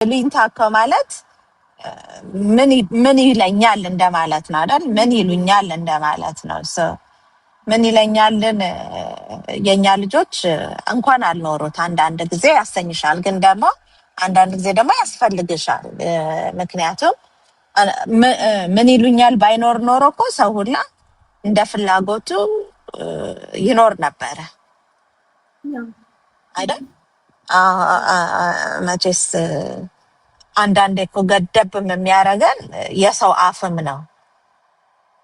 ሊንታ እኮ ማለት ምን ይለኛል እንደማለት ነው አይደል? ምን ይሉኛል እንደማለት ነው። ምን ይለኛልን የኛ ልጆች እንኳን አልኖሩት አንዳንድ ጊዜ ያሰኝሻል፣ ግን ደግሞ አንዳንድ ጊዜ ደግሞ ያስፈልግሻል። ምክንያቱም ምን ይሉኛል ባይኖር ኖሮ እኮ ሰው ሁላ እንደ ፍላጎቱ ይኖር ነበረ አይደል? መቼስ አንዳንዴ እኮ ገደብም የሚያደርገን የሰው አፍም ነው።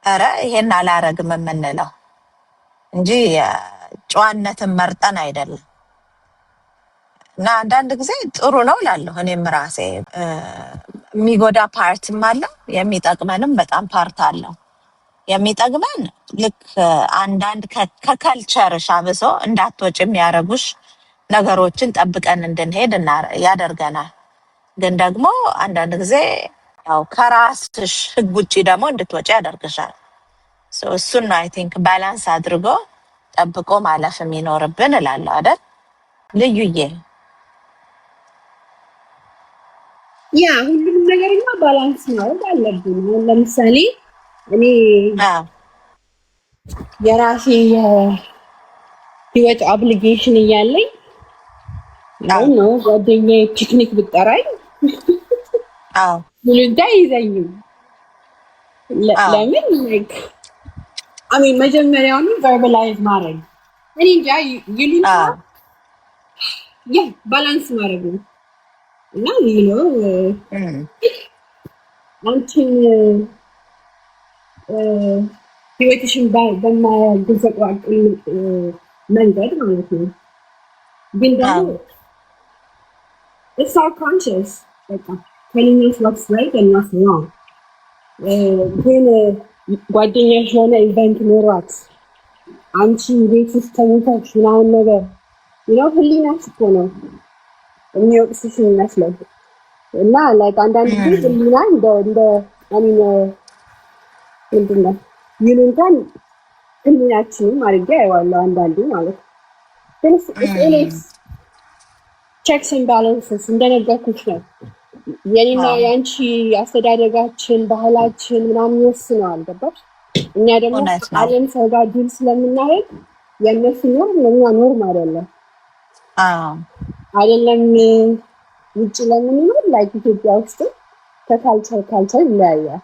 ኧረ ይሄን አላረግም የምንለው እንጂ ጨዋነትን መርጠን አይደለም። እና አንዳንድ ጊዜ ጥሩ ነው እላለሁ እኔም ራሴ። የሚጎዳ ፓርትም አለው፣ የሚጠቅመንም በጣም ፓርት አለው። የሚጠቅመን ልክ አንዳንድ ከከልቸርሽ አብሶ እንዳትወጭ የሚያደርጉሽ ነገሮችን ጠብቀን እንድንሄድ ያደርገናል። ግን ደግሞ አንዳንድ ጊዜ ያው ከራስሽ ህግ ውጭ ደግሞ እንድትወጪ ያደርግሻል። እሱን ነው አይ ቲንክ ባላንስ አድርጎ ጠብቆ ማለፍ የሚኖርብን እላለሁ አይደል ልዩዬ? ያ ሁሉንም ነገርማ ባላንስ ማድረግ አለብን። ለምሳሌ እኔ የራሴ የህይወት ኦብሊጌሽን እያለኝ ነው ጓደኛዬ ፒክኒክ ብጠራኝ ይሉኝታ ይዘኝም። ለምን መጀመሪያውኑ ቨርባላይዝ ማድረግ እኔ እንጃ ይሉኝታ ባላንስ ማድረግ ነው። እና አንቺን ህይወትሽን በማያገዘቋቅ መንገድ ማለት ነው። ግን ደግሞ it's our conscious telling us what's right and what's wrong. ግን ጓደኛሽ የሆነ ኢቨንት ኖሯት አንቺ ቤት ውስጥ ተኝተሽ ምናምን ነገር ህሊናሽ እኮ ነው የሚወቅስሽ የሚመስለው። እና ላይክ አንዳንድ ጊዜ ህሊና እንደ ምንድን ነው ይሉንታን ህሊናችንም አድርጌ አየዋለሁ አንዳንዴ ማለት ነው። ግን ቼክስ ኤንድ ባላንስስ እንደነገርኩሽ ነው። የኔና የአንቺ አስተዳደጋችን ባህላችን ምናምን ይወስነዋል። ገባሽ? እኛ ደግሞ ዓለም ሰው ጋር ዲል ስለምናደርግ የእነሱ ኖርም ለእኛ ኖርም አይደለም። አይደለም ውጭ ለምንኖር ላይክ ኢትዮጵያ ውስጥ ከካልቸር ይለያያል።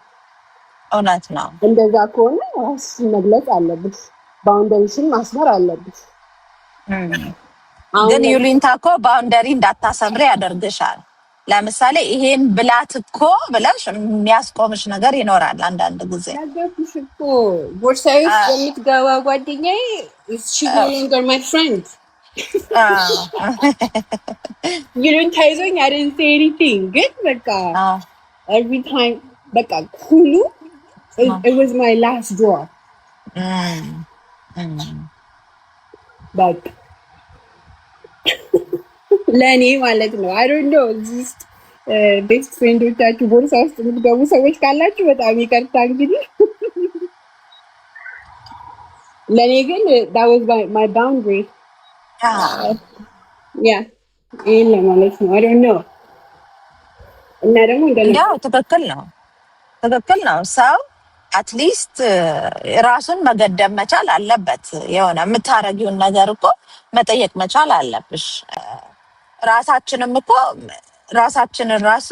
እውነት ነው። እንደዛ ከሆነ ራስሽን መግለጽ አለብሽ፣ ባውንደሪሽን ማስመር አለብሽ። ግን ይሉኝታ እኮ ባውንደሪ እንዳታሰምሪ ያደርግሻል። ለምሳሌ ይሄን ብላት እኮ ብለሽ የሚያስቆምሽ ነገር ይኖራል። አንዳንድ ጊዜ ነገርኩሽ እኮ ቦርሳዬ ውስጥ የምትገባ ጓደኛዬ she no longer my friend. ይሉኝታ ይዞኝ I didn't say anything. ግን በቃ every time በቃ ሁሉ it was my last draw. በቃ ለእኔ ማለት ነው። I don't know just ቤስት ፍሬንዶቻችሁ ቦርሳ ውስጥ የምትገቡ ሰዎች ካላችሁ በጣም ይቅርታ። እንግዲህ ለእኔ ግን that was my boundary. ይህን ለማለት ነው። I don't know እና ደግሞ ትክክል ነው። ሰው አትሊስት ራሱን መገደብ መቻል አለበት። የሆነ የምታረጊውን ነገር እኮ መጠየቅ መቻል አለብሽ። ራሳችንን ራሱ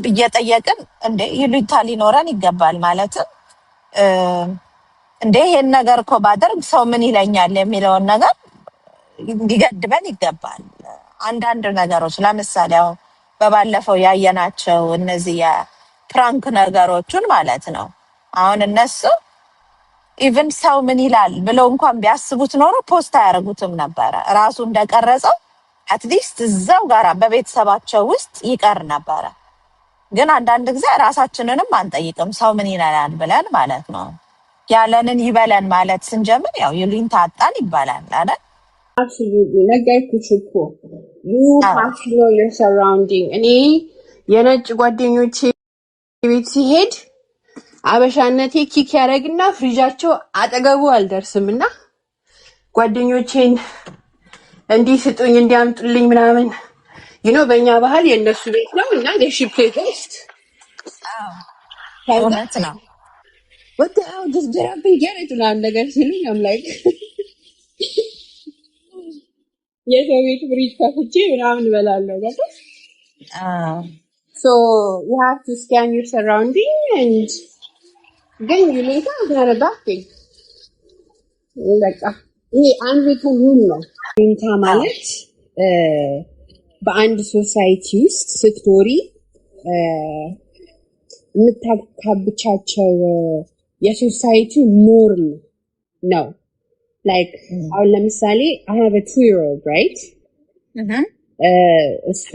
እየጠየቅን እንዴ ይሉኝታ ሊኖረን ይገባል። ማለትም እንዴ ይሄን ነገር እኮ ባደርግ ሰው ምን ይለኛል የሚለውን ነገር ሊገድበን ይገባል። አንዳንድ ነገሮች ለምሳሌ አሁን በባለፈው ያየናቸው እነዚህ የፕራንክ ነገሮችን ማለት ነው። አሁን እነሱ ኢቭን ሰው ምን ይላል ብለው እንኳን ቢያስቡት ኖሮ ፖስት አያደርጉትም ነበረ። ራሱ እንደቀረጸው አትሊስት እዛው ጋር በቤተሰባቸው ውስጥ ይቀር ነበረ። ግን አንዳንድ ጊዜ ራሳችንንም አንጠይቅም ሰው ምን ይላል ብለን ማለት ነው። ያለንን ይበለን ማለት ስንጀምር ያው ይሉኝታ አጣን ይባላል አይደል? Absolutely. ነገርኩሽ እኮ you have to know your surrounding. እኔ የነጭ ጓደኞቼ ቤት ሲሄድ አበሻነቴ ኪክ ያደርግና ፍሪጃቸው አጠገቡ አልደርስምና ጓደኞቼን እንዲህ ስጡኝ እንዲያምጡልኝ ምናምን በእኛ ባህል የእነሱ ቤት ነው እና ሽፕ ቴስት ከዛ እውነት ነው። what the hell just get up and get it ምናምን ነገር ሲሉኝ I'm like የሰው ቤት ፍሪጅ ከፍቼ ምናምን እበላለሁ ገባ so you have to scan your surrounding and then you later are a bad thing በቃ ይሄ አንሪትን ሩል ነው ይንታ ማለት በአንድ ሶሳይቲ ውስጥ ስትኖሪ የምታካብቻቸው የሶሳይቲ ኖርም ነው like አሁን ለምሳሌ I have a 2-year-old right እሷ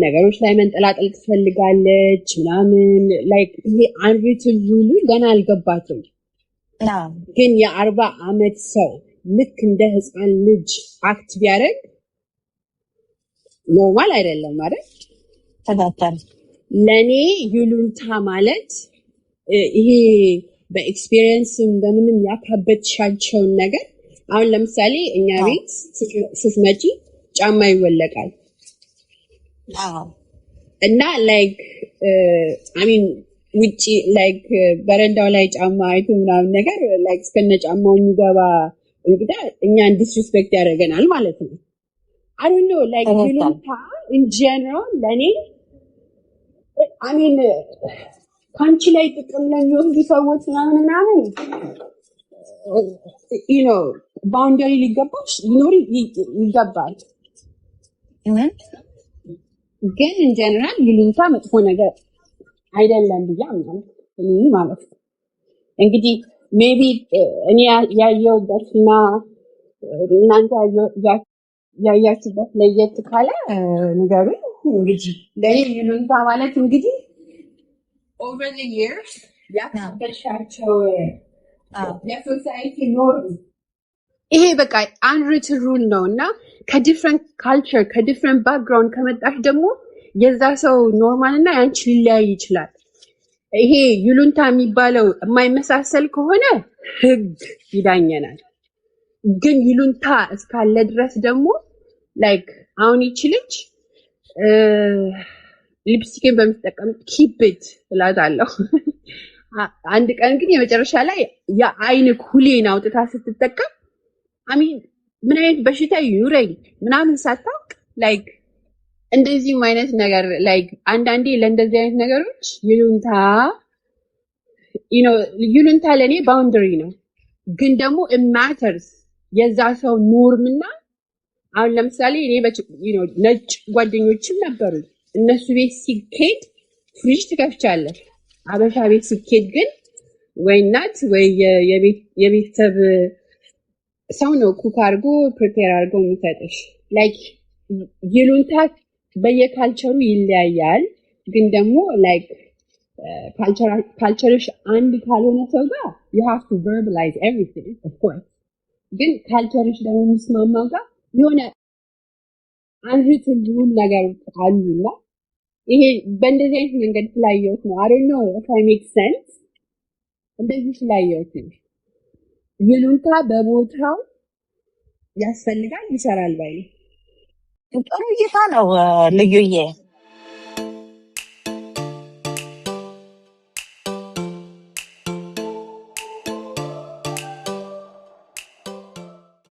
ነገሮች ላይ መንጠላጠል ትፈልጋለች ምናምን like ይሄ አንሪትን ሩሉ ገና አልገባትም ግን የ40 ዓመት ሰው ልክ እንደ ህፃን ልጅ አክት ቢያደርግ ኖርማል አይደለም ማለት ተጋጣም ለኔ ይሉንታ ማለት ይሄ በኤክስፒሪየንስ እንደምንም ያካበትሻቸው ነገር አሁን ለምሳሌ እኛ ቤት ስትመጪ ጫማ ይወለቃል እና like I mean ውጪ like በረንዳው ላይ ጫማ አይቶ ምናምን ነገር like እስከነ ጫማው የሚገባ እንግዳ እኛን ዲስሪስፔክት ያደርገናል ማለት ነው I don't know like ይሉንታ in general ለኔ I mean ካንቺ ላይ ጥቅም ለሚወስዱ ሰዎች ምናምን you know ባውንደሪ ሊገባሽ ይኖር ይገባል ግን in general ይሉንታ መጥፎ ነገር አይደለም ብዬ አምናለሁ ማለት ነው እንግዲህ maybe እኔ ያየሁበትና እናንተ ያያችሁበት ለየት ካለ ነገሩ እንግዲህ ለኔ ይሉንታ ማለት እንግዲህ over the years ያካበሻቸው የሶሳይቲ ኖርም ይሄ በቃ unwritten rule ነው እና ከዲፍረንት ካልቸር ከዲፍረንት ባክግራውንድ ከመጣሽ ደግሞ የዛ ሰው ኖርማል እና ያንቺ ሊለያይ ይችላል ይሄ ይሉንታ የሚባለው የማይመሳሰል ከሆነ ህግ ይዳኘናል ግን ይሉንታ እስካለ ድረስ ደግሞ like አሁን ይችልች ሊፕስቲክን በመጠቀም keep it እላታለሁ አንድ ቀን ግን የመጨረሻ ላይ የአይን ኩሌን አውጥታ ስትጠቀም አሚን ምን አይነት በሽታ ይኑረኝ ምናምን ሳታውቅ like እንደዚህ አይነት ነገር like አንዳንዴ ለእንደዚህ አይነት ነገሮች ይሉንታ you know ይሉንታ ለኔ ባውንደሪ ነው ግን ደግሞ it matters የዛ ሰው ኖርምና አሁን ለምሳሌ እኔ you know ነጭ ጓደኞችም ነበሩ እነሱ ቤት ሲኬድ ፍሪጅ ትከፍቻለሽ አበሻ ቤት ሲኬድ ግን ወይ እናት ወይ የቤተሰብ ሰው ነው ኩክ አድርጎ ፕሪፔር አድርጎ የሚሰጥሽ like ይሉንታ በየካልቸሩ ይለያያል ግን ደግሞ like ካልቸርሽ አንድ ካልሆነ ሰው ጋር you have to verbalize everything of course ግን ካልቸርሽ ደግሞ የሚስማማው ጋር የሆነ አንሪትን ሩል ነገር አሉና ይሄ በእንደዚህ አይነት መንገድ ስላየሁት ነው I don't know if I make sense እንደዚህ ስላየሁት ነው ይሉንታ በቦታው ያስፈልጋል ይሰራል ባይ ጥሩ እይታ ነው ልዩዬ